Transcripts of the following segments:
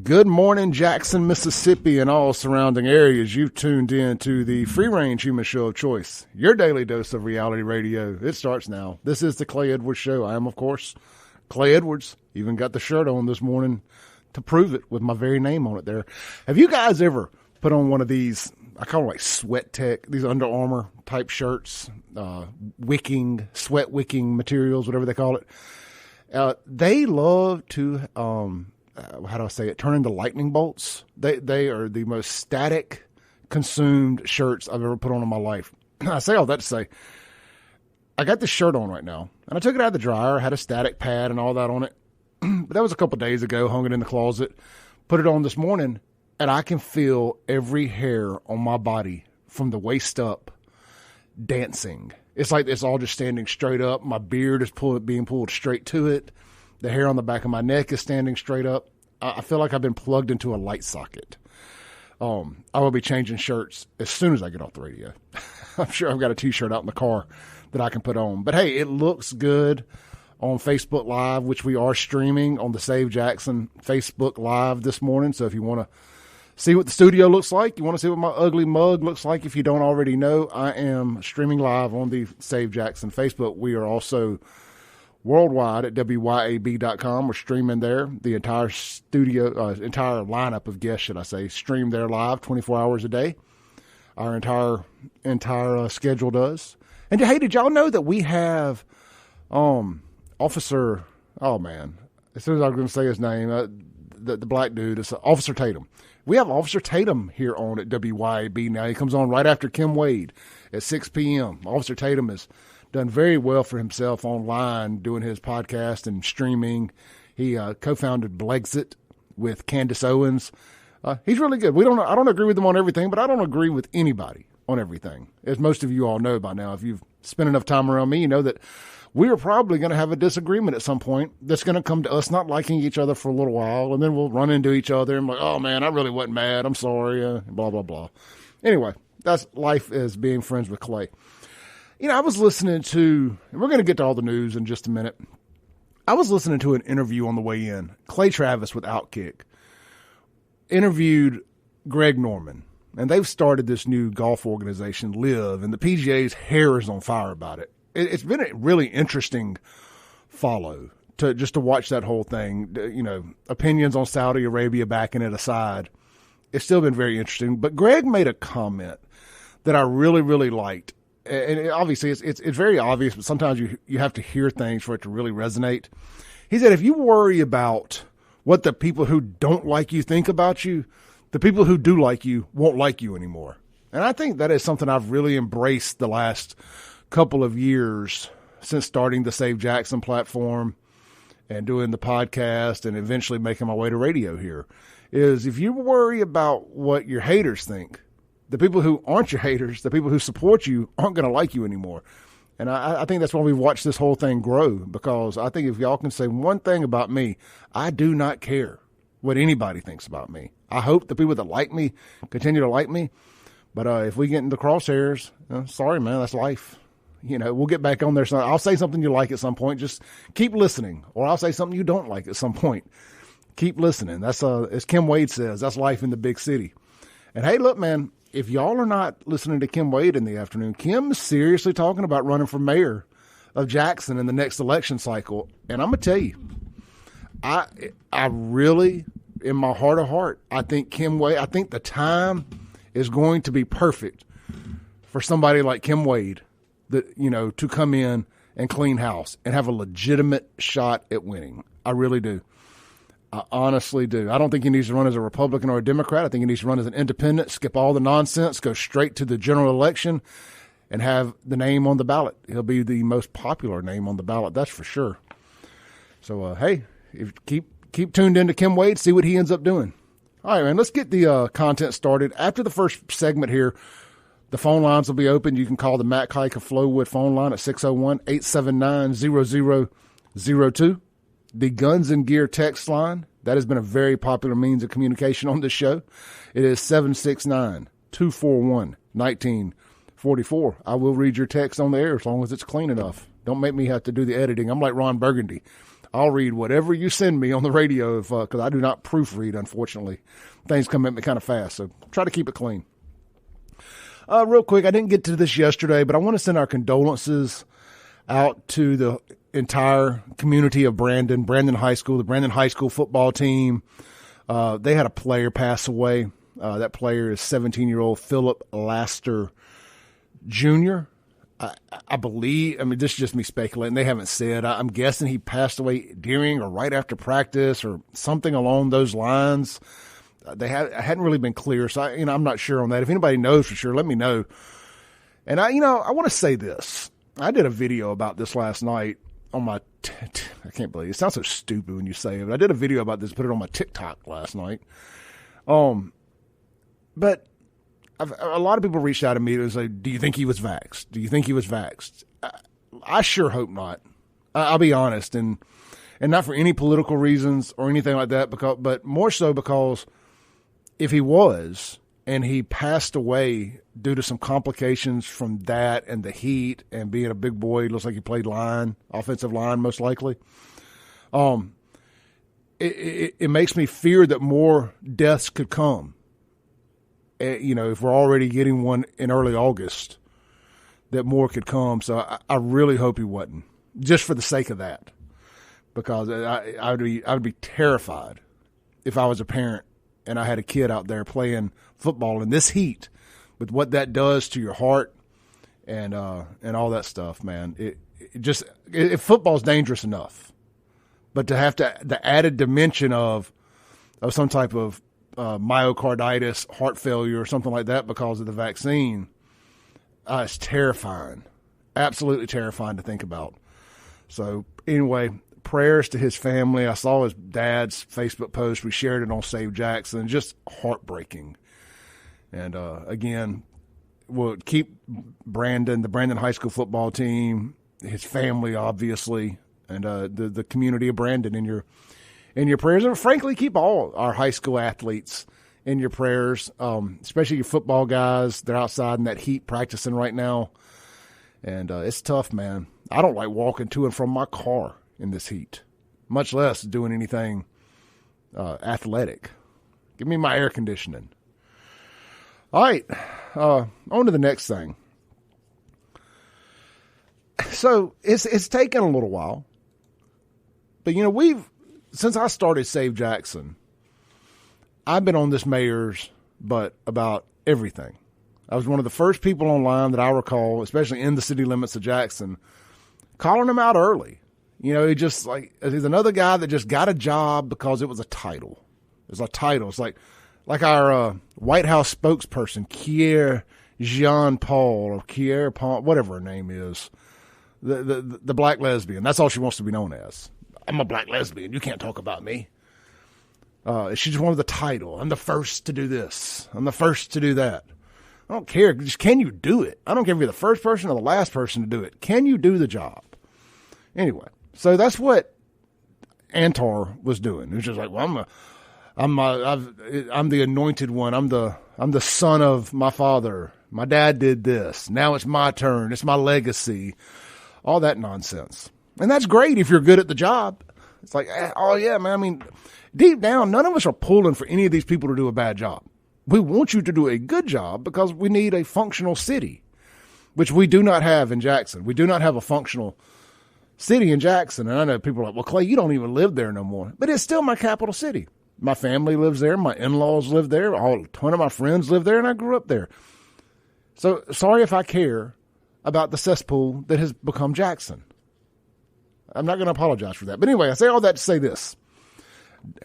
Good morning, Jackson, Mississippi, and all surrounding areas. You've tuned in to the free-range human show of choice, your daily dose of reality radio. It starts now. This is the Clay Edwards Show. I am, of course, Clay Edwards. Even got the shirt on this morning to prove it with my very name on it there. Have you guys ever put on one of these, I call them like sweat tech, these Under Armour type shirts, sweat wicking materials, whatever they call it? They love to, how do I say it, turn into lightning bolts. They are the most static consumed shirts I've ever put on in my life. I say all that to say, I got this shirt on right now, and I took it out of the dryer, had a static pad and all that on it. But that was a couple days ago, hung it in the closet, put it on this morning, and I can feel every hair on my body from the waist up dancing. It's like it's all just standing straight up. My beard is being pulled straight to it. The hair on the back of my neck is standing straight up. I feel like I've been plugged into a light socket. I will be changing shirts as soon as I get off the radio. I'm sure I've got a T-shirt out in the car that I can put on. But, hey, it looks good on Facebook Live, which we are streaming on the Save Jackson Facebook Live this morning. So if you want to see what the studio looks like, you want to see what my ugly mug looks like, if you don't already know, I am streaming live on the Save Jackson Facebook. We are also worldwide at WYAB.com. We're streaming there. The entire studio, entire lineup of guests, should I say, stream there live 24 hours a day. Our entire schedule does. And hey, did y'all know that we have Officer, oh man, as soon as I was going to say his name, the black dude, is Officer Tatum. We have Officer Tatum here on at WYAB now. He comes on right after Kim Wade at 6 p.m. Officer Tatum has done very well for himself online doing his podcast and streaming. He co-founded Blexit with Candace Owens. He's really good. I don't agree with him on everything, but I don't agree with anybody on everything. As most of you all know by now, if you've spent enough time around me, you know that we are probably going to have a disagreement at some point that's going to come to us not liking each other for a little while, and then we'll run into each other and be like, oh man, I really wasn't mad. I'm sorry, blah, blah, blah. Anyway, that's life as being friends with Clay. You know, I was listening to, and we're going to get to all the news in just a minute. I was listening to an interview on the way in. Clay Travis with Outkick interviewed Greg Norman, and they've started this new golf organization, Live, and the PGA's hair is on fire about it. It's been a really interesting follow to watch that whole thing. You know, opinions on Saudi Arabia backing it aside. It's still been very interesting. But Greg made a comment that I really, really liked. And obviously it's very obvious, but sometimes you have to hear things for it to really resonate. He said, if you worry about what the people who don't like you think about you, the people who do like you won't like you anymore. And I think that is something I've really embraced the last couple of years since starting the Save Jackson platform and doing the podcast and eventually making my way to radio here, is if you worry about what your haters think, the people who aren't your haters, the people who support you, aren't going to like you anymore. And I think that's why we've watched this whole thing grow, because I think if y'all can say one thing about me, I do not care what anybody thinks about me. I hope the people that like me continue to like me. But if we get into crosshairs, sorry, man, that's life. You know, we'll get back on there. So I'll say something you like at some point. Just keep listening. Or I'll say something you don't like at some point. Keep listening. That's as Kim Wade says, that's life in the big city. And hey, look, man, if y'all are not listening to Kim Wade in the afternoon, Kim's seriously talking about running for mayor of Jackson in the next election cycle. And I'm going to tell you, I really, in my heart of heart, I think Kim Wade, I think the time is going to be perfect for somebody like Kim Wade that, you know, to come in and clean house and have a legitimate shot at winning. I really do. I honestly do. I don't think he needs to run as a Republican or a Democrat. I think he needs to run as an independent, skip all the nonsense, go straight to the general election, and have the name on the ballot. He'll be the most popular name on the ballot, that's for sure. So, hey, keep tuned in to Kim Wade, see what he ends up doing. All right, man, let's get the content started. After the first segment here, the phone lines will be open. You can call the Matt Kike of Flowwood phone line at 601-879-0002. The Guns and Gear text line, that has been a very popular means of communication on this show. It is 769-241-1944. I will read your text on the air as long as it's clean enough. Don't make me have to do the editing. I'm like Ron Burgundy. I'll read whatever you send me on the radio because I do not proofread, unfortunately. Things come at me kind of fast, so try to keep it clean. Real quick, I didn't get to this yesterday, but I want to send our condolences out to the entire community of Brandon High School, the Brandon High School football team. They had a player pass away. That player is 17-year-old Phillip Laster Jr. I believe, this is just me speculating. They haven't said. I'm guessing he passed away during or right after practice or something along those lines. I hadn't really been clear, so I'm not sure on that. If anybody knows for sure, let me know. And I want to say this. I did a video about this last night on my. I can't believe it sounds so stupid when you say it, but I did a video about this. Put it on my TikTok last night. But a lot of people reached out to me and said, "Do you think he was vaxxed? Do you think he was vaxxed?" I sure hope not. I'll be honest, and not for any political reasons or anything like that, but more so because if he was and he passed away due to some complications from that and the heat and being a big boy, looks like he played offensive line most likely. It makes me fear that more deaths could come. If we're already getting one in early August, that more could come. So I really hope he wasn't, just for the sake of that, because I would be terrified if I was a parent and I had a kid out there playing football in this heat, with what that does to your heart and all that stuff, man. Football's dangerous enough, but to have the added dimension of some type of myocarditis, heart failure, or something like that because of the vaccine, it's terrifying, absolutely terrifying to think about. So anyway, prayers to his family. I saw his dad's Facebook post. We shared it on Save Jackson. Just heartbreaking. And again, we'll keep the Brandon High School football team, his family, obviously, and the community of Brandon in your prayers. And frankly, keep all our high school athletes in your prayers, especially your football guys. They're outside in that heat practicing right now. And it's tough, man. I don't like walking to and from my car in this heat, much less doing anything athletic. Give me my air conditioning. All right, on to the next thing. So it's taken a little while, but since I started Save Jackson, I've been on this mayor's butt about everything. I was one of the first people online that I recall, especially in the city limits of Jackson, calling him out early. He's another guy that just got a job because it was a title. It's a title. It's like our White House spokesperson, Kier Jean-Paul, or Kier Paul, whatever her name is, the black lesbian. That's all she wants to be known as. I'm a black lesbian. You can't talk about me. She just wanted the title. I'm the first to do this. I'm the first to do that. I don't care. Just can you do it? I don't care if you're the first person or the last person to do it. Can you do the job? Anyway, so that's what Antar was doing. It was just like, well, I'm the anointed one. I'm the son of my father. My dad did this. Now it's my turn. It's my legacy. All that nonsense. And that's great if you're good at the job. It's like, oh yeah, man. Deep down, none of us are pulling for any of these people to do a bad job. We want you to do a good job because we need a functional city, which we do not have in Jackson. We do not have a functional city in Jackson. And I know people are like, well, Clay, you don't even live there no more. But it's still my capital city. My family lives there. My in-laws live there. A ton of my friends live there, and I grew up there. So sorry if I care about the cesspool that has become Jackson. I'm not going to apologize for that. But anyway, I say all that to say this.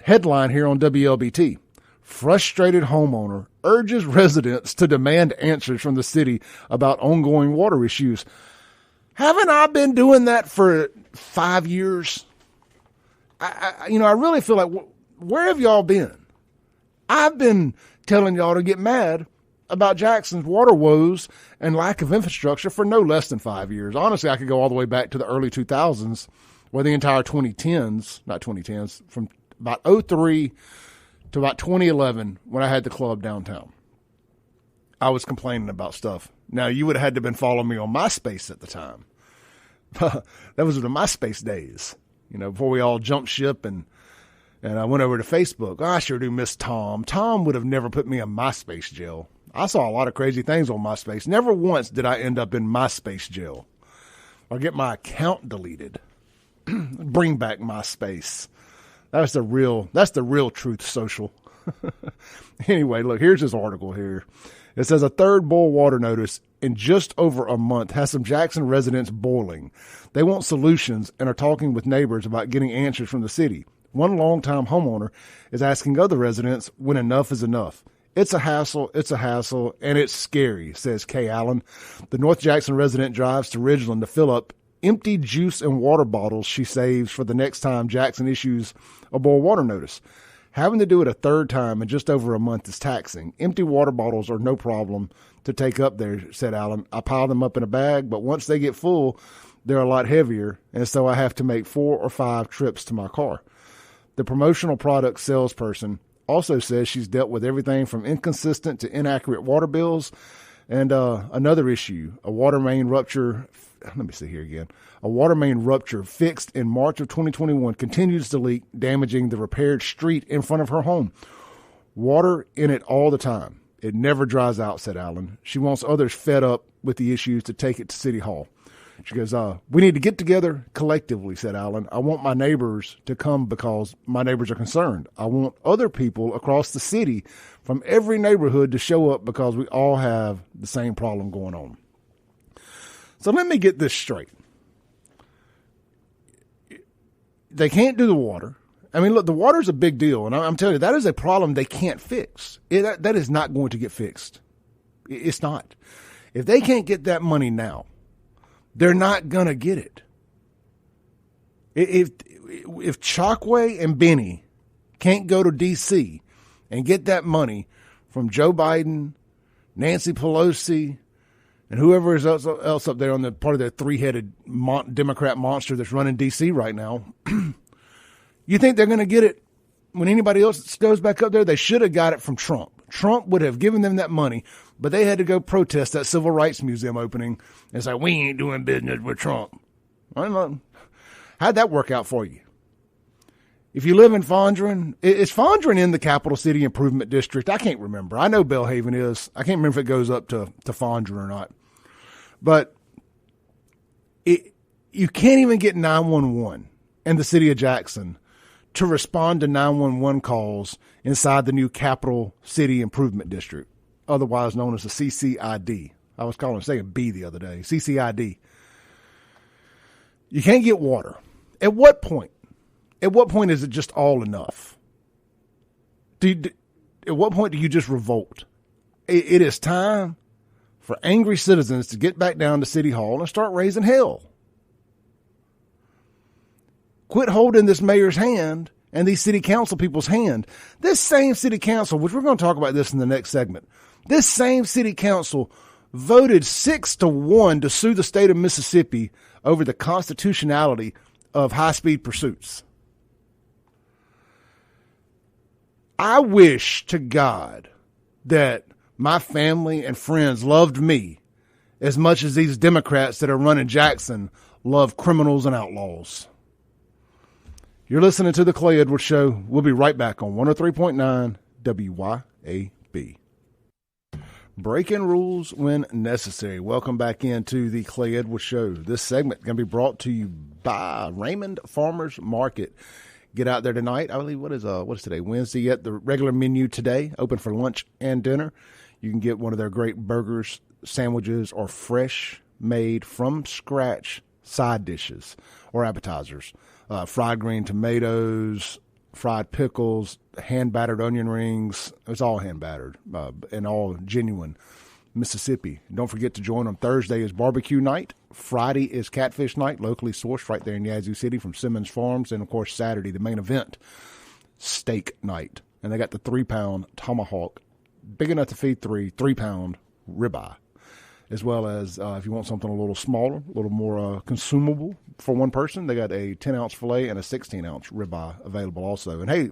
Headline here on WLBT. Frustrated homeowner urges residents to demand answers from the city about ongoing water issues. Haven't I been doing that for 5 years? I really feel like, where have y'all been? I've been telling y'all to get mad about Jackson's water woes and lack of infrastructure for no less than 5 years. Honestly, I could go all the way back to the early 2000s, or the entire 2010s, from about 2003 to about 2011 when I had the club downtown. I was complaining about stuff. Now, you would have had to have been following me on MySpace at the time. That was the MySpace days. before we all jumped ship and I went over to Facebook. I sure do miss Tom. Tom would have never put me in MySpace jail. I saw a lot of crazy things on MySpace. Never once did I end up in MySpace jail or get my account deleted. Bring back MySpace. That's the real truth social. Anyway, look, here's this article here. It says a third boil water notice in just over a month has some Jackson residents boiling. They want solutions and are talking with neighbors about getting answers from the city. One longtime homeowner is asking other residents when enough is enough. It's a hassle, and it's scary, says Kay Allen. The North Jackson resident drives to Ridgeland to fill up empty juice and water bottles she saves for the next time Jackson issues a boil water notice. Having to do it a third time in just over a month is taxing. Empty water bottles are no problem to take up there, said Allen. I pile them up in a bag, but once they get full, they're a lot heavier, and so I have to make 4 or 5 trips to my car. The promotional product salesperson also says she's dealt with everything from inconsistent to inaccurate water bills and another issue, a water main rupture. Let me see here again. A water main rupture fixed in March of 2021 continues to leak, damaging the repaired street in front of her home. Water in it all the time. It never dries out, said Allen. She wants others fed up with the issues to take it to City Hall. She goes, we need to get together collectively, said Allen. I want my neighbors to come because my neighbors are concerned. I want other people across the city from every neighborhood to show up because we all have the same problem going on. So let me get this straight. They can't do the water. I mean, look, the water is a big deal, and I'm telling you, that is a problem they can't fix. That is not going to get fixed. It's not. If they can't get that money now, they're not going to get it. If Chokwe and Benny can't go to D.C. and get that money from Joe Biden, Nancy Pelosi, and whoever is else up there on the part of their three-headed Democrat monster that's running D.C. right now, you think they're going to get it when anybody else goes back up there? They should have got it from Trump. Trump would have given them that money, but they had to go protest that Civil Rights Museum opening and say, we ain't doing business with Trump. I don't know. How'd that work out for you? If you live in Fondren, is Fondren in the Capital City Improvement District? I can't remember. I know Bellhaven is. I can't remember if it goes up to Fondren or not. But you can't even get 911 in the city of Jackson to respond to 911 calls inside the new Capital City Improvement District, otherwise known as the CCID. I was saying B the other day, CCID. You can't get water. At what point? At what point is it just all enough? At what point do you just revolt? It is time for angry citizens to get back down to City Hall and start raising hell. Quit holding this mayor's hand and these city council people's hand. This same city council, which we're going to talk about this in the next segment, this same city council voted 6-1 to sue the state of Mississippi over the constitutionality of high-speed pursuits. I wish to God that my family and friends loved me as much as these Democrats that are running Jackson love criminals and outlaws. You're listening to The Clay Edwards Show. We'll be right back on 103.9 WYAB. Breaking rules when necessary. Welcome back into The Clay Edwards Show. This segment is going to be brought to you by Raymond Farmers Market. Get out there tonight. I believe, what is today? Wednesday yet. The regular menu today, open for lunch and dinner. You can get one of their great burgers, sandwiches, or fresh made from scratch side dishes or appetizers. Fried green tomatoes, fried pickles, hand-battered onion rings. It's all hand-battered and all genuine Mississippi. Don't forget to join them. Thursday is barbecue night. Friday is catfish night, locally sourced right there in Yazoo City from Simmons Farms. And, of course, Saturday, the main event, steak night. And they got the 3-pound tomahawk, big enough to feed 3-pound ribeye, as well as if you want something a little smaller, a little more consumable for one person, they got a 10-ounce filet and a 16-ounce ribeye available also. And, hey,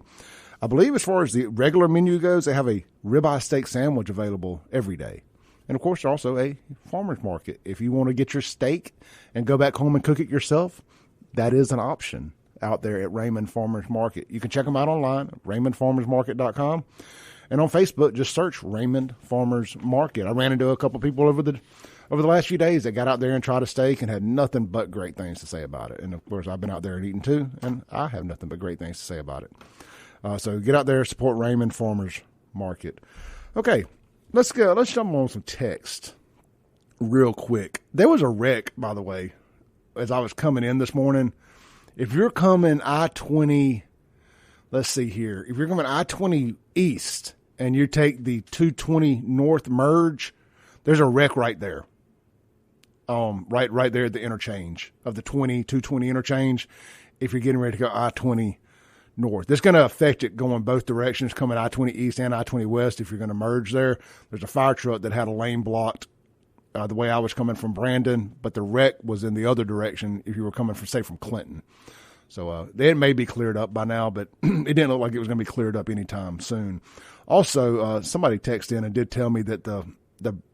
I believe as far as the regular menu goes, they have a ribeye steak sandwich available every day. And, of course, also a farmer's market. If you want to get your steak and go back home and cook it yourself, that is an option. out there at Raymond Farmers Market. You can check them out online, raymondfarmersmarket.com. And on Facebook, just search Raymond Farmers Market. I ran into a couple people over the last few days that got out there and tried a steak and had nothing but great things to say about it. And, of course, I've been out there and eaten too, and I have nothing but great things to say about it. So get out there, support Raymond Farmers Market. Okay, let's go. Let's jump on some text real quick. There was a wreck, by the way, as I was coming in this morning. If you're coming I-20, let's see here. If you're coming I-20 east and you take the 220 north merge, there's a wreck right there. Right there at the interchange of the 220 interchange. If you're getting ready to go I-20 north, it's going to affect it going both directions, coming I-20 east and I-20 west. If you're going to merge there, there's a fire truck that had a lane blocked the way I was coming from Brandon, but the wreck was in the other direction if you were coming from, say, from Clinton. So it may be cleared up by now, but it didn't look like it was going to be cleared up anytime soon. Also, somebody texted in and did tell me that the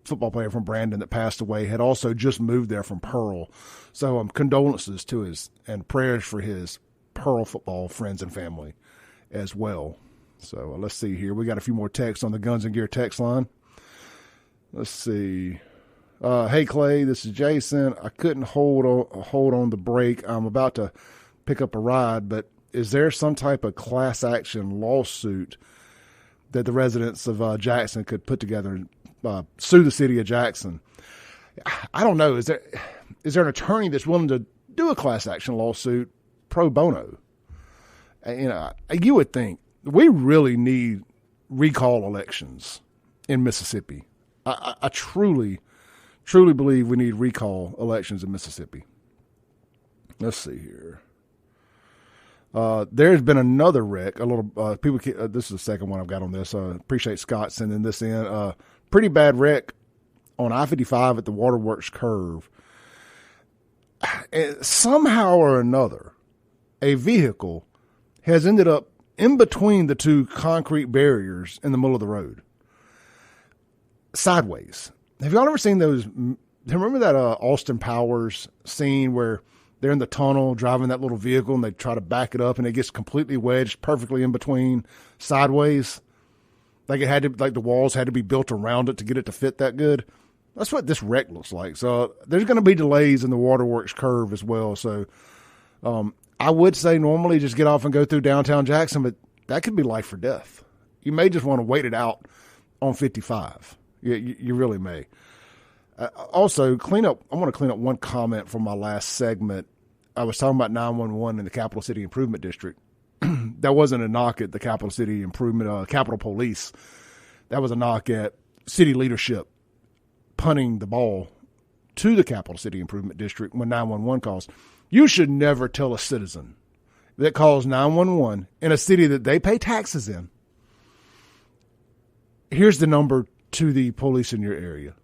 football player from Brandon that passed away had also just moved there from Pearl. So condolences to his and prayers for his Pearl football friends and family as well. So let's see here. We got a few more texts on the Guns and Gear text line. Let's see. Hey, Clay, this is Jason. I couldn't hold on the break. I'm about to pick up a ride, but is there some type of class action lawsuit that the residents of Jackson could put together and sue the city of Jackson? I don't know. Is there an attorney that's willing to do a class action lawsuit pro bono? You would think we really need recall elections in Mississippi. I truly believe we need recall elections in Mississippi. Let's see here. There's been another wreck. This is the second one I've got on this. Appreciate Scott sending this in. Pretty bad wreck on I-55 at the Waterworks curve. And somehow or another, a vehicle has ended up in between the two concrete barriers in the middle of the road, sideways. Have y'all ever seen those? Remember that Austin Powers scene where they're in the tunnel driving that little vehicle and they try to back it up and it gets completely wedged perfectly in between sideways? Like the walls had to be built around it to get it to fit that good. That's what this wreck looks like. So there's going to be delays in the Waterworks curve as well. So I would say normally just get off and go through downtown Jackson, but that could be life or death. You may just want to wait it out on 55. You really may. Also, I want to clean up one comment from my last segment. I was talking about 911 in the Capital City Improvement District. That wasn't a knock at the Capital City Improvement, Capitol Police. That was a knock at city leadership punting the ball to the Capital City Improvement District when 911 calls. You should never tell a citizen that calls 911 in a city that they pay taxes in, here's the number to the police in your area.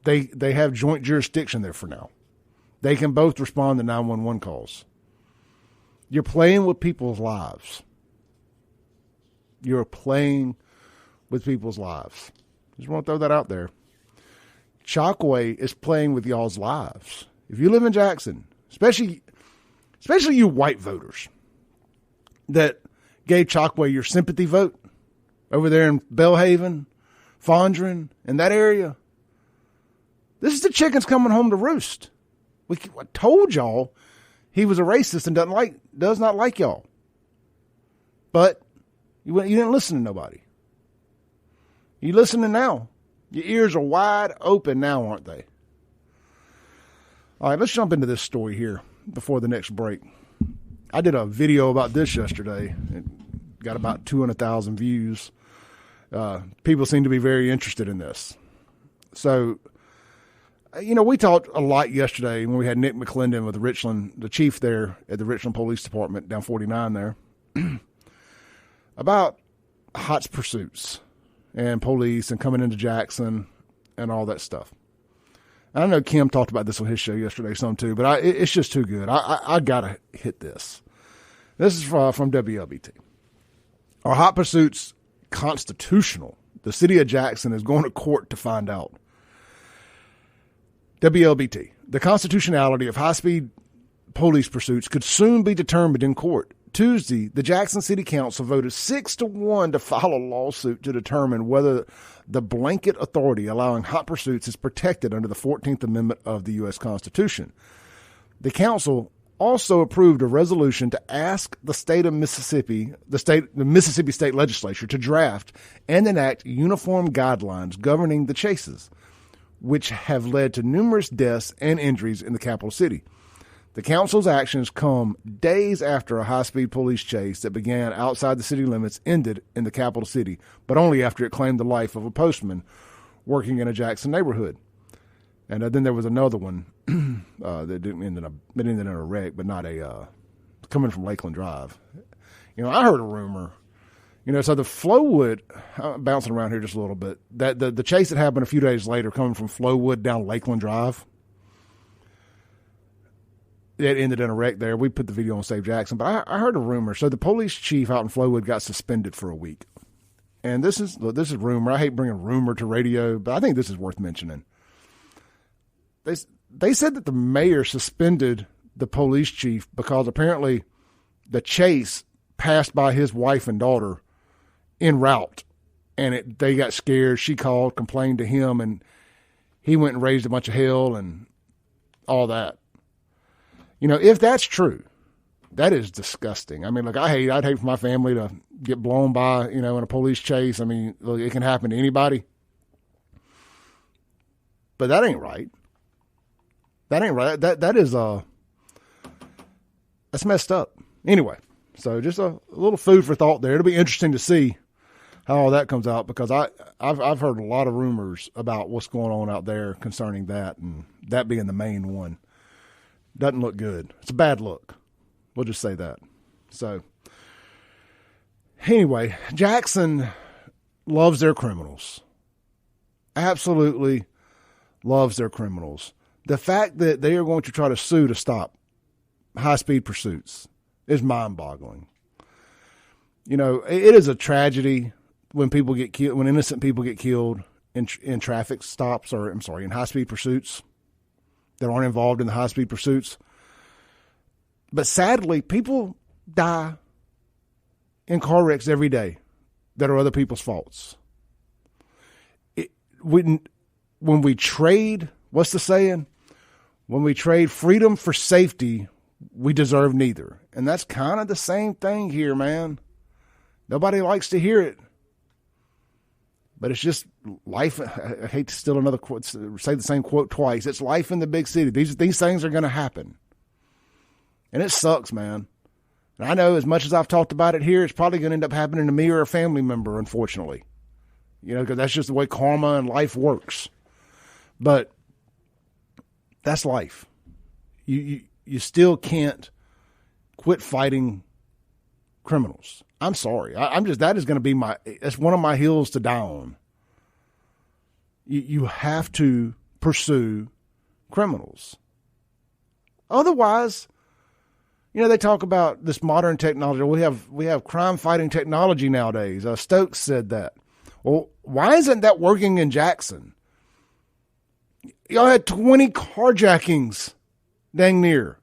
They have joint jurisdiction there for now. They can both respond to 911 calls. You're playing with people's lives. You're playing with people's lives. Just want to throw that out there. Chockway is playing with y'all's lives. If you live in Jackson, especially you white voters that gave Chockway your sympathy vote over there in Belhaven, Fondren, in that area, this is the chickens coming home to roost. I told y'all he was a racist and does not like y'all. But you didn't listen to nobody. You listening now. Your ears are wide open now, aren't they? All right, let's jump into this story here before the next break. I did a video about this yesterday. It got about 200,000 views. People seem to be very interested in this. So, we talked a lot yesterday when we had Nick McClendon with Richland, the chief there at the Richland Police Department down 49 there, about hot pursuits and police and coming into Jackson and all that stuff. I know Kim talked about this on his show yesterday some too, but it's just too good. I got to hit this. This is from WLBT. Are hot pursuits constitutional? The city of Jackson is going to court to find out. WLBT. The constitutionality of high-speed police pursuits could soon be determined in court. Tuesday, the Jackson City Council voted 6-1 to file a lawsuit to determine whether the blanket authority allowing hot pursuits is protected under the 14th Amendment of the U.S. Constitution. The council also approved a resolution to ask the state of Mississippi, the Mississippi State Legislature, to draft and enact uniform guidelines governing the chases, which have led to numerous deaths and injuries in the capital city. The council's actions come days after a high-speed police chase that began outside the city limits ended in the capital city, but only after it claimed the life of a postman working in a Jackson neighborhood. And then there was another one that ended in a wreck, but not coming from Lakeland Drive. I heard a rumor. So the Flowwood, I'm bouncing around here just a little bit, that the chase that happened a few days later coming from Flowwood down Lakeland Drive, it ended in a wreck there. We put the video on Save Jackson, but I heard a rumor. So the police chief out in Flowwood got suspended for a week. And this is rumor. I hate bringing rumor to radio, but I think this is worth mentioning. They said that the mayor suspended the police chief because apparently the chase passed by his wife and daughter en route, and they got scared. She called, complained to him, and he went and raised a bunch of hell and all that. If that's true, that is disgusting. I mean, look, I'd hate for my family to get blown by, in a police chase. I mean, look, it can happen to anybody. But that ain't right. That ain't right. That's messed up. Anyway, so just a little food for thought there. It'll be interesting to see how all that comes out, because I've heard a lot of rumors about what's going on out there concerning that, and that being the main one. Doesn't look good. It's a bad look. We'll just say that. So, anyway, Jackson loves their criminals. Absolutely loves their criminals. The fact that they are going to try to sue to stop high-speed pursuits is mind-boggling. It is a tragedy when people get killed, when innocent people get killed in traffic stops, in high-speed pursuits that aren't involved in the high-speed pursuits. But sadly, people die in car wrecks every day that are other people's faults. When we trade, what's the saying? When we trade freedom for safety, we deserve neither. And that's kind of the same thing here, man. Nobody likes to hear it. But it's just life. I hate to steal another quote, say the same quote twice. It's life in the big city. These things are going to happen. And it sucks, man. And I know as much as I've talked about it here, it's probably going to end up happening to me or a family member, unfortunately. Because that's just the way karma and life works. But that's life. You still can't quit fighting criminals. I'm sorry. That is going to be that's one of my hills to die on. You have to pursue criminals. Otherwise, they talk about this modern technology. We have crime fighting technology nowadays. Stokes said that. Well, why isn't that working in Jackson? Y'all had 20 carjackings, dang near.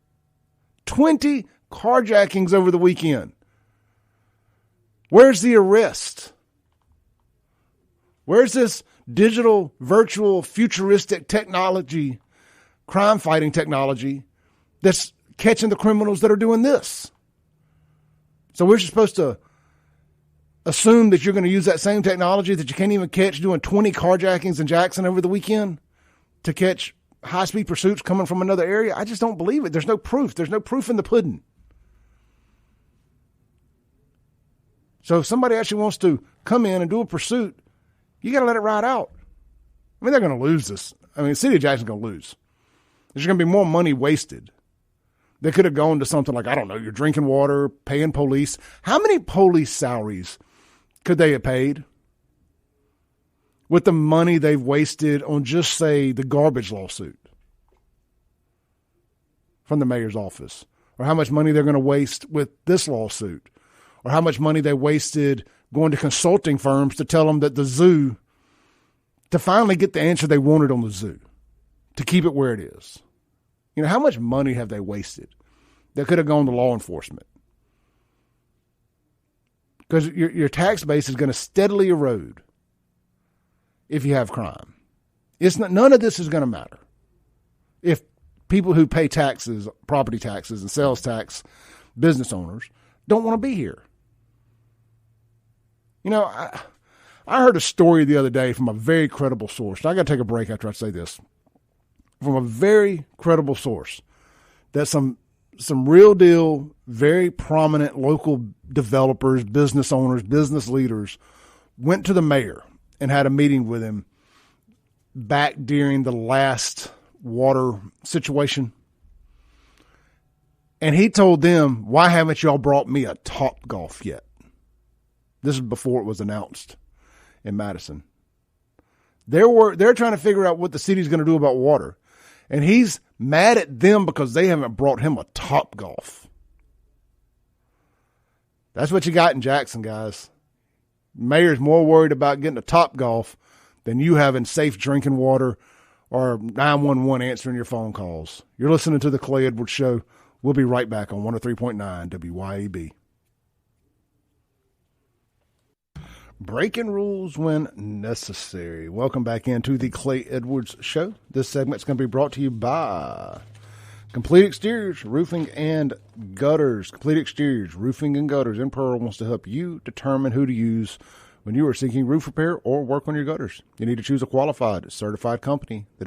20 carjackings over the weekend. Where's the arrest? Where's this digital, virtual, futuristic technology, crime-fighting technology that's catching the criminals that are doing this? So we're supposed to assume that you're going to use that same technology that you can't even catch doing 20 carjackings in Jackson over the weekend to catch high-speed pursuits coming from another area? I just don't believe it. There's no proof. There's no proof in the pudding. So if somebody actually wants to come in and do a pursuit, you got to let it ride out. I mean, they're going to lose this. I mean, the city of Jackson's going to lose. There's going to be more money wasted. They could have gone to something like, I don't know, your drinking water, paying police. How many police salaries could they have paid with the money they've wasted on just, say, the garbage lawsuit from the mayor's office? Or how much money they're going to waste with this lawsuit? Or how much money they wasted going to consulting firms to tell them that the zoo, to finally get the answer they wanted on the zoo, to keep it where it is. How much money have they wasted? that could have gone to law enforcement. Because your tax base is going to steadily erode if you have crime. None of this is going to matter if people who pay taxes, property taxes and sales tax, business owners, don't want to be here. You know, I heard a story the other day from a very credible source. I got to take a break after I say this. From a very credible source that some real deal, very prominent local developers, business owners, business leaders went to the mayor and had a meeting with him back during the last water situation. And he told them, why haven't y'all brought me a Topgolf yet? This is before it was announced in Madison. They're trying to figure out what the city's going to do about water. And he's mad at them because they haven't brought him a Topgolf. That's what you got in Jackson, guys. Mayor's more worried about getting a Topgolf than you having safe drinking water or 911 answering your phone calls. You're listening to the Clay Edwards Show. We'll be right back on 103.9 WYAB. Breaking rules when necessary. Welcome back into the Clay Edwards Show. This segment's going to be brought to you by Complete Exteriors, Roofing and Gutters. Complete Exteriors, Roofing and Gutters in Pearl wants to help you determine who to use when you are seeking roof repair or work on your gutters. You need to choose a qualified, certified company that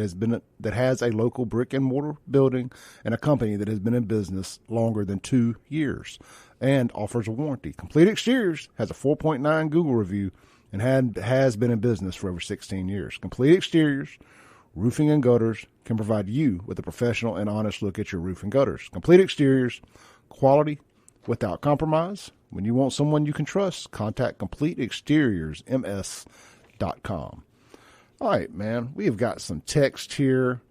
has a local brick and mortar building and a company that has been in business longer than 2 years and offers a warranty. Complete Exteriors has a 4.9 Google review and has been in business for over 16 years. Complete Exteriors, Roofing and Gutters can provide you with a professional and honest look at your roof and gutters. Complete Exteriors, quality without compromise. When you want someone you can trust, contact CompleteExteriorsMS.com. All right, man, we have got some text here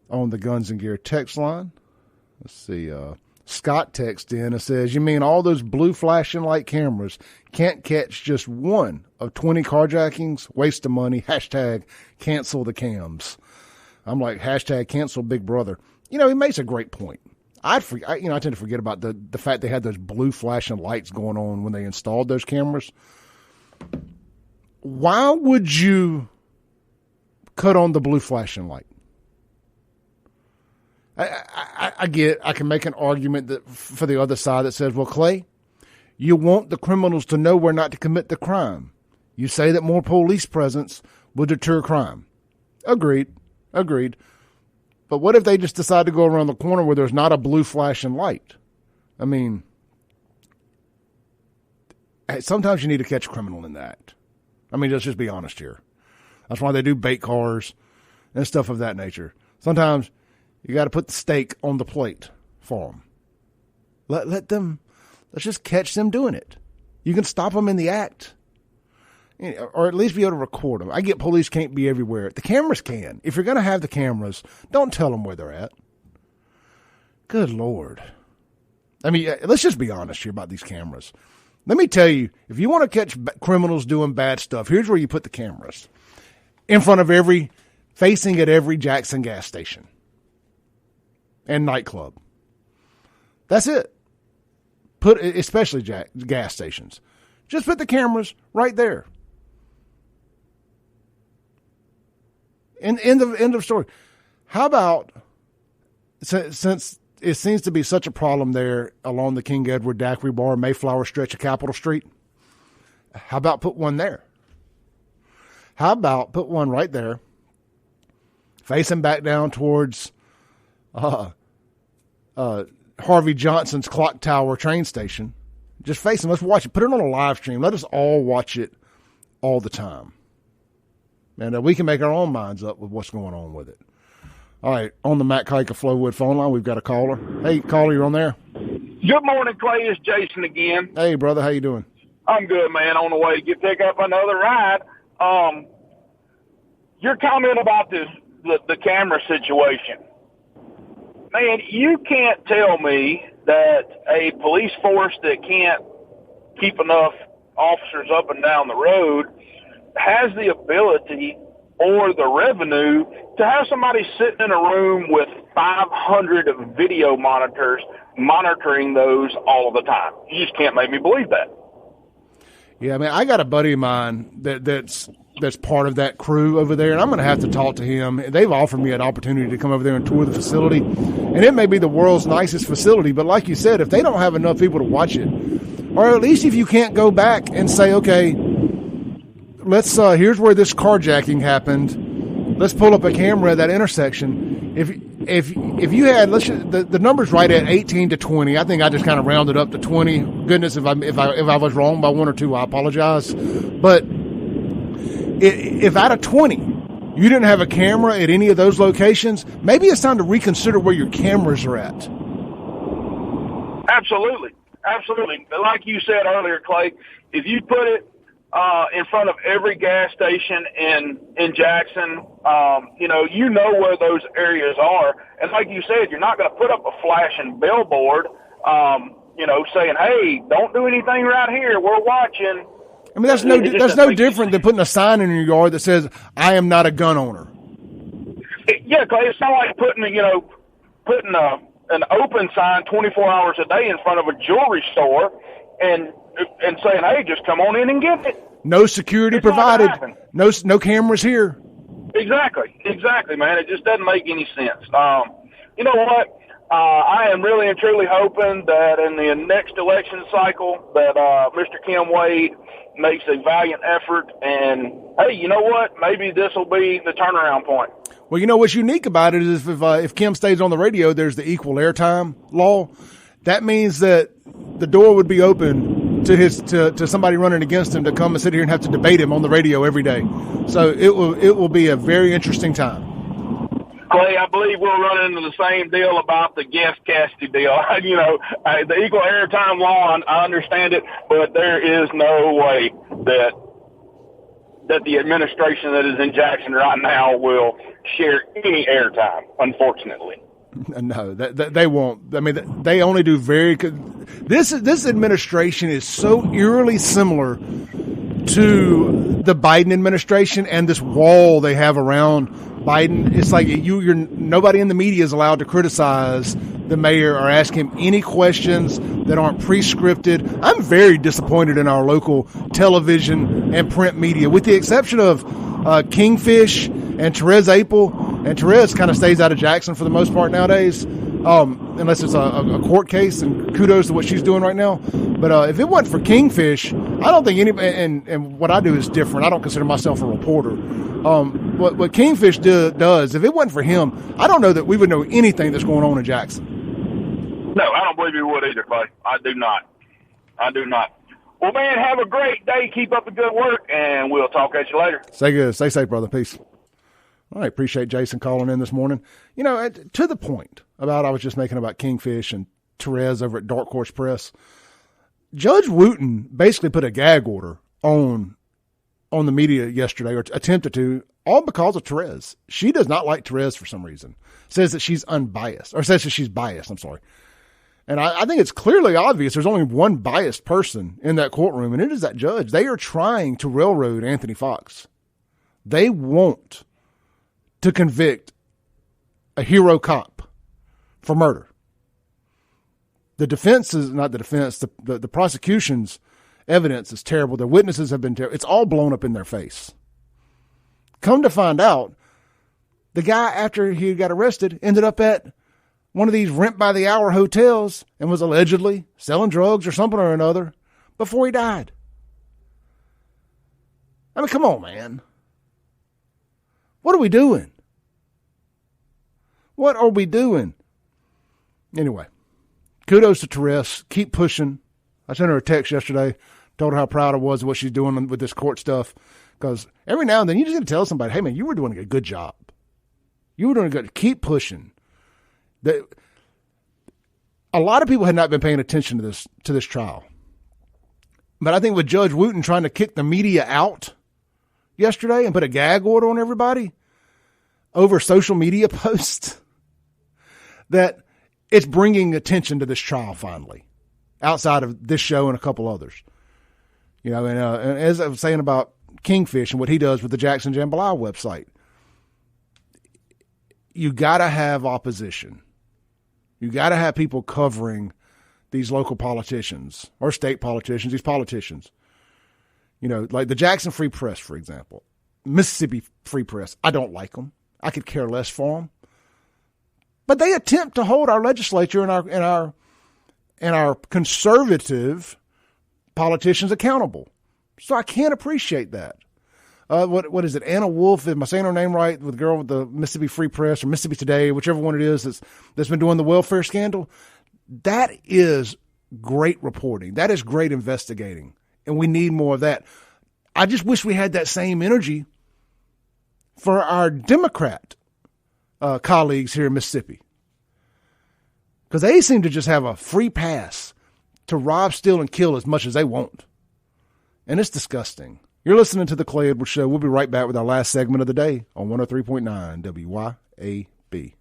on the Guns and Gear text line. Let's see. Scott texted in and says, you mean all those blue flashing light cameras can't catch just one of 20 carjackings? Waste of money. Hashtag cancel the cams. I'm like, hashtag cancel Big Brother. You know, he makes a great point. I tend to forget about the fact they had those blue flashing lights going on when they installed those cameras. Why would you cut on the blue flashing light? I can make an argument that for the other side that says, well, Clay, you want the criminals to know where not to commit the crime. You say that more police presence will deter crime. Agreed. But what if they just decide to go around the corner where there's not a blue flashing light? I mean, sometimes you need to catch a criminal in the act. I mean, let's just be honest here. That's why they do bait cars and stuff of that nature. Sometimes you got to put the steak on the plate for them. Let's just catch them doing it. You can stop them in the act. Or at least be able to record them. I get police can't be everywhere. The cameras can. If you're going to have the cameras, don't tell them where they're at. Good Lord. I mean, let's just be honest here about these cameras. Let me tell you, if you want to catch criminals doing bad stuff, here's where you put the cameras. In front of facing at every Jackson gas station and nightclub. That's it. Especially gas stations. Just put the cameras right there. End of story. How about, since it seems to be such a problem there along the King Edward Daiquiri Bar, Mayflower stretch of Capitol Street, how about put one there? How about put one right there, facing back down towards Harvey Johnson's Clock Tower train station? Just facing, let's watch it. Put it on a live stream. Let us all watch it all the time. And we can make our own minds up with what's going on with it. All right, on the Matt Kike of Flowwood phone line, we've got a caller. Hey, caller, you're on there. Good morning, Clay. It's Jason again. Hey, brother, how you doing? I'm good, man. On the way to pick up another ride. Your comment about the camera situation. Man, you can't tell me that a police force that can't keep enough officers up and down the road has the ability or the revenue to have somebody sitting in a room with 500 video monitors monitoring those all of the time. You just can't make me believe that. Yeah, I mean, I got a buddy of mine that's part of that crew over there, and I'm going to have to talk to him. They've offered me an opportunity to come over there and tour the facility, and it may be the world's nicest facility, but like you said, if they don't have enough people to watch it, or at least if you can't go back and say, okay, let's here's where this carjacking happened, let's pull up a camera at that intersection. If you had, the number's right at 18 to 20. I think I just kind of rounded up to 20. Goodness, if I was wrong by 1 or 2, I apologize. But if out of 20 you didn't have a camera at any of those locations, maybe it's time to reconsider where your cameras are at. Absolutely. Like you said earlier, Clay, if you put it in front of every gas station in Jackson, you know where those areas are. And like you said, you're not going to put up a flashing billboard, saying, hey, don't do anything right here. We're watching. I mean, that's no different than putting a sign in your yard that says, I am not a gun owner. Yeah, Clay, it's not like putting an open sign 24 hours a day in front of a jewelry store and saying, hey, just come on in and get it. No security provided. No cameras here. Exactly, man. It just doesn't make any sense. You know what? I am really and truly hoping that in the next election cycle that Mr. Kim Wade makes a valiant effort, and hey, you know what? Maybe this will be the turnaround point. Well, you know what's unique about it is if Kim stays on the radio, there's the equal airtime law. That means that the door would be open to somebody running against him to come and sit here and have to debate him on the radio every day. So it will be a very interesting time. Clay, I believe we'll run into the same deal about the guest custody deal. The equal airtime law, I understand it, but there is no way that the administration that is in Jackson right now will share any airtime, unfortunately. No, they won't. I mean, they only do very good. This administration is so eerily similar to the Biden administration and this wall they have around Biden. It's like you're nobody in the media is allowed to criticize the mayor or ask him any questions that aren't pre-scripted. I'm very disappointed in our local television and print media, with the exception of Kingfish and Therese Apel. And Therese kind of stays out of Jackson for the most part nowadays, unless it's a court case, and kudos to what she's doing right now. But if it wasn't for Kingfish, I don't think anybody, and what I do is different. I don't consider myself a reporter. What Kingfish does, if it wasn't for him, I don't know that we would know anything that's going on in Jackson. No, I don't believe you would either, Clay. I do not. Well, man, have a great day. Keep up the good work, and we'll talk at you later. Stay good. Stay safe, brother. Peace. All right, appreciate Jason calling in this morning. To the point I was just making about Kingfish and Therese over at Dark Horse Press, Judge Wooten basically put a gag order on the media yesterday, or attempted to, all because of Therese. She does not like Therese for some reason. Says that she's unbiased, or says that she's biased, I'm sorry. And I think it's clearly obvious there's only one biased person in that courtroom, and it is that judge. They are trying to railroad Anthony Fox. They want to convict a hero cop for murder. The defense is not the defense. The prosecution's evidence is terrible. Their witnesses have been terrible. It's all blown up in their face. Come to find out, the guy, after he got arrested, ended up at one of these rent-by-the-hour hotels and was allegedly selling drugs or something or another before he died. I mean, come on, man. What are we doing? What are we doing? Anyway, kudos to Therese. Keep pushing. I sent her a text yesterday, told her how proud I was of what she's doing with this court stuff. Because every now and then you just got to tell somebody, hey, man, you were doing a good job. You were doing good. Keep pushing. A lot of people had not been paying attention to this trial. But I think with Judge Wooten trying to kick the media out yesterday and put a gag order on everybody over social media posts, that it's bringing attention to this trial finally, outside of this show and a couple others. And as I was saying about Kingfish and what he does with the Jackson Jambalaya website, you got to have opposition. You got to have people covering these local politicians or state politicians, these politicians. You know, like the Jackson Free Press, for example. Mississippi Free Press. I don't like them. I could care less for them. But they attempt to hold our legislature and our conservative politicians accountable. So I can't appreciate that. What is it? Anna Wolf, am I saying her name right? With the girl with the Mississippi Free Press or Mississippi Today, whichever one it is that's been doing the welfare scandal. That is great reporting. That is great investigating. And we need more of that. I just wish we had that same energy for our Democrat colleagues here in Mississippi. Because they seem to just have a free pass to rob, steal, and kill as much as they want. And it's disgusting. You're listening to The Clay Edwards Show. We'll be right back with our last segment of the day on 103.9 WYAB.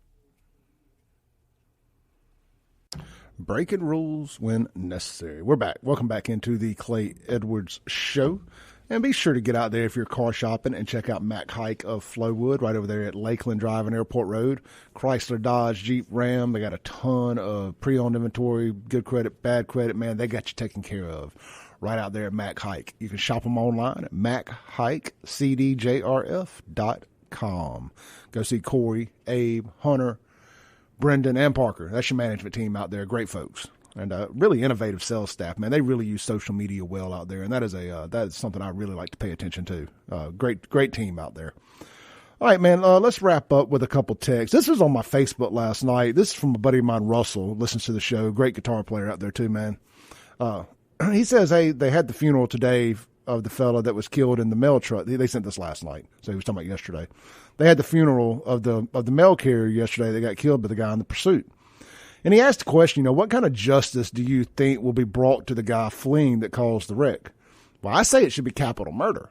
Breaking rules when necessary. We're back. Welcome back into The Clay Edwards Show. And be sure to get out there if you're car shopping and check out Mac Hike of Flowood right over there at Lakeland Drive and Airport Road. Chrysler, Dodge, Jeep, Ram. They got a ton of pre-owned inventory, good credit, bad credit. Man, they got you taken care of right out there at Mac Hike. You can shop them online at MacHikeCDJRF.com. Go see Corey, Abe, Hunter, Brendan, and Parker. That's your management team out there. Great folks. And really innovative sales staff, man. They really use social media well out there, and that is something I really like to pay attention to. Great team out there. All right, man, let's wrap up with a couple texts. This was on my Facebook last night. This is from a buddy of mine, Russell, listens to the show. Great guitar player out there too, man. He says, hey, they had the funeral today of the fella that was killed in the mail truck. They sent this last night, so he was talking about yesterday. They had the funeral of the mail carrier yesterday that got killed by the guy in the pursuit. And he asked the question, what kind of justice do you think will be brought to the guy fleeing that caused the wreck? Well, I say it should be capital murder.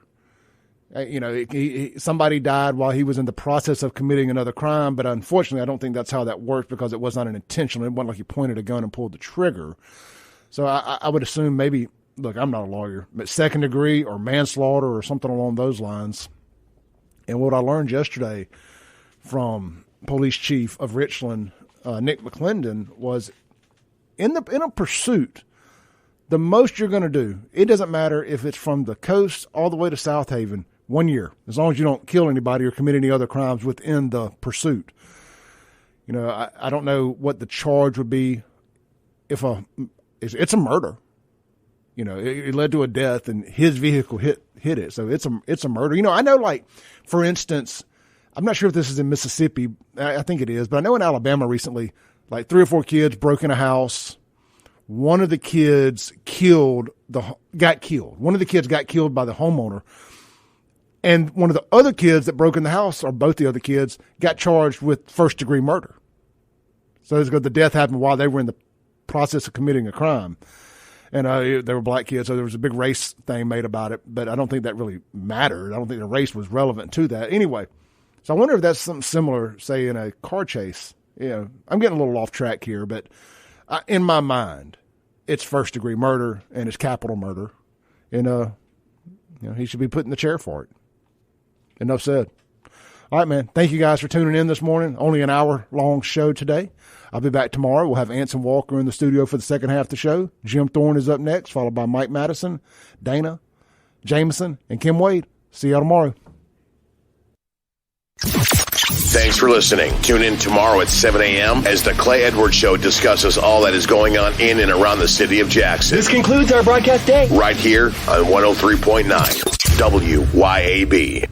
Somebody died while he was in the process of committing another crime, but unfortunately, I don't think that's how that works because it was not an intentional. It wasn't like he pointed a gun and pulled the trigger. So I would assume maybe, look, I'm not a lawyer, but second degree or manslaughter or something along those lines. And what I learned yesterday from Police Chief of Richland, Nick McClendon, was in a pursuit, the most you're going to do, it doesn't matter if it's from the coast all the way to South Haven, 1 year, as long as you don't kill anybody or commit any other crimes within the pursuit. I don't know what the charge would be if it's a murder. It led to a death and his vehicle hit it. So it's a murder. I know, like, for instance, I'm not sure if this is in Mississippi. I think it is, but I know in Alabama recently, like 3 or 4 kids broke in a house. One of the kids got killed. One of the kids got killed by the homeowner. And one of the other kids that broke in the house, or both the other kids, got charged with first-degree murder. So it's because the death happened while they were in the process of committing a crime. And they were black kids, so there was a big race thing made about it. But I don't think that really mattered. I don't think the race was relevant to that. Anyway, so I wonder if that's something similar, say, in a car chase. I'm getting a little off track here, but in my mind, it's first-degree murder and it's capital murder. And, he should be put in the chair for it. Enough said. All right, man. Thank you guys for tuning in this morning. Only an hour-long show today. I'll be back tomorrow. We'll have Anson Walker in the studio for the second half of the show. Jim Thorne is up next, followed by Mike Madison, Dana, Jameson, and Kim Wade. See y'all tomorrow. Thanks for listening. Tune in tomorrow at 7 a.m. as the Clay Edwards Show discusses all that is going on in and around the city of Jackson. This concludes our broadcast day. Right here on 103.9 WYAB.